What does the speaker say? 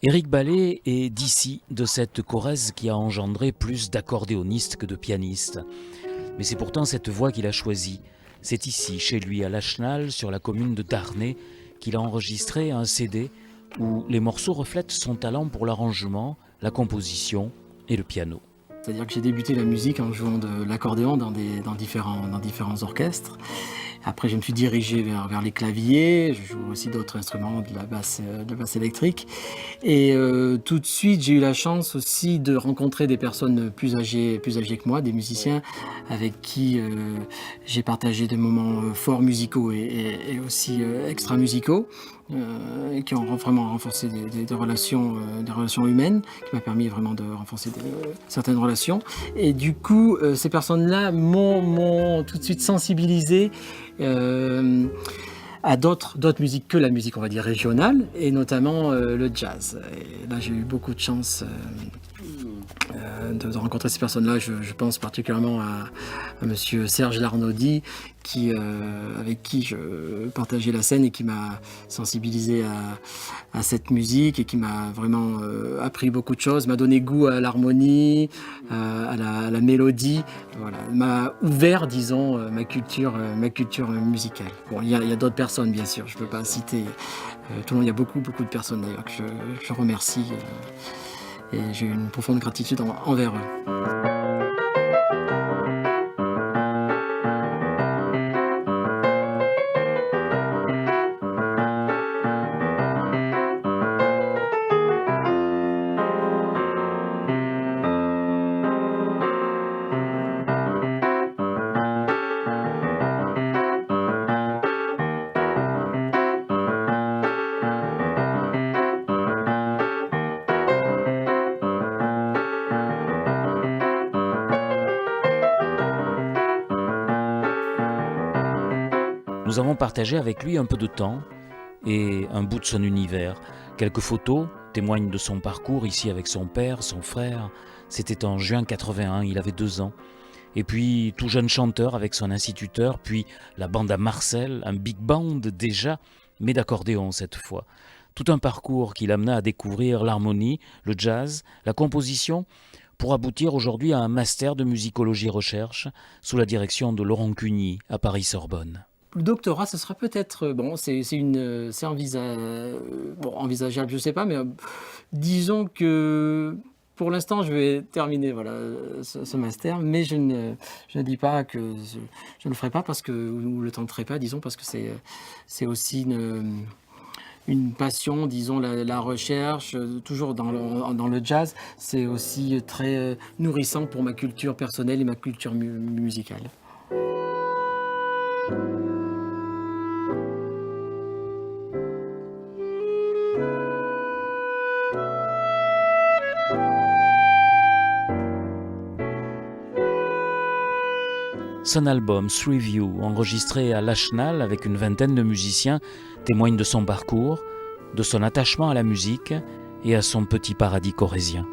Éric Ballet est d'ici, de cette Corrèze qui a engendré plus d'accordéonistes que de pianistes. Mais c'est pourtant cette voie qu'il a choisie. C'est ici, chez lui, à Lachenal, sur la commune de Darney, qu'il a enregistré un CD où les morceaux reflètent son talent pour l'arrangement, la composition et le piano. C'est-à-dire que j'ai débuté la musique en jouant de l'accordéon dans différents orchestres. Après, je me suis dirigé vers les claviers. Je joue aussi d'autres instruments, de la basse électrique. Et tout de suite, j'ai eu la chance aussi de rencontrer des personnes plus âgées que moi, des musiciens avec qui j'ai partagé des moments forts musicaux et aussi extra-musicaux. Qui ont vraiment renforcé des relations humaines, qui m'a permis vraiment de renforcer certaines relations. Et du coup, ces personnes-là m'ont tout de suite sensibilisé à d'autres musiques que la musique, on va dire, régionale, et notamment le jazz. Et là, j'ai eu beaucoup de chance de rencontrer ces personnes-là. Je pense particulièrement à monsieur Serge Larnaudy, avec qui je partageais la scène et qui m'a sensibilisé à cette musique et qui m'a vraiment appris beaucoup de choses, m'a donné goût à l'harmonie, à la mélodie, voilà, m'a ouvert, disons, ma culture musicale. Bon, il y a d'autres personnes, bien sûr, je ne peux pas citer tout le monde, il y a beaucoup de personnes d'ailleurs que je remercie. Et j'ai une profonde gratitude envers eux. Nous avons partagé avec lui un peu de temps et un bout de son univers. Quelques photos témoignent de son parcours ici avec son père, son frère. C'était en juin 81, il avait 2 ans. Et puis tout jeune chanteur avec son instituteur, puis la bande à Marcel, un big band déjà, mais d'accordéon cette fois. Tout un parcours qui l'amena à découvrir l'harmonie, le jazz, la composition, pour aboutir aujourd'hui à un master de musicologie recherche sous la direction de Laurent Cugny à Paris-Sorbonne. Le doctorat, ce sera peut-être, envisageable, je ne sais pas, mais disons que pour l'instant, je vais terminer ce master, mais je ne dis pas que je ne le ferai pas ou le tenterai pas, disons, parce que c'est aussi une passion, disons, la recherche, toujours dans le jazz, c'est aussi très nourrissant pour ma culture personnelle et ma culture musicale. Son album Three View, enregistré à Lachenal avec une vingtaine de musiciens, témoigne de son parcours, de son attachement à la musique et à son petit paradis corrézien.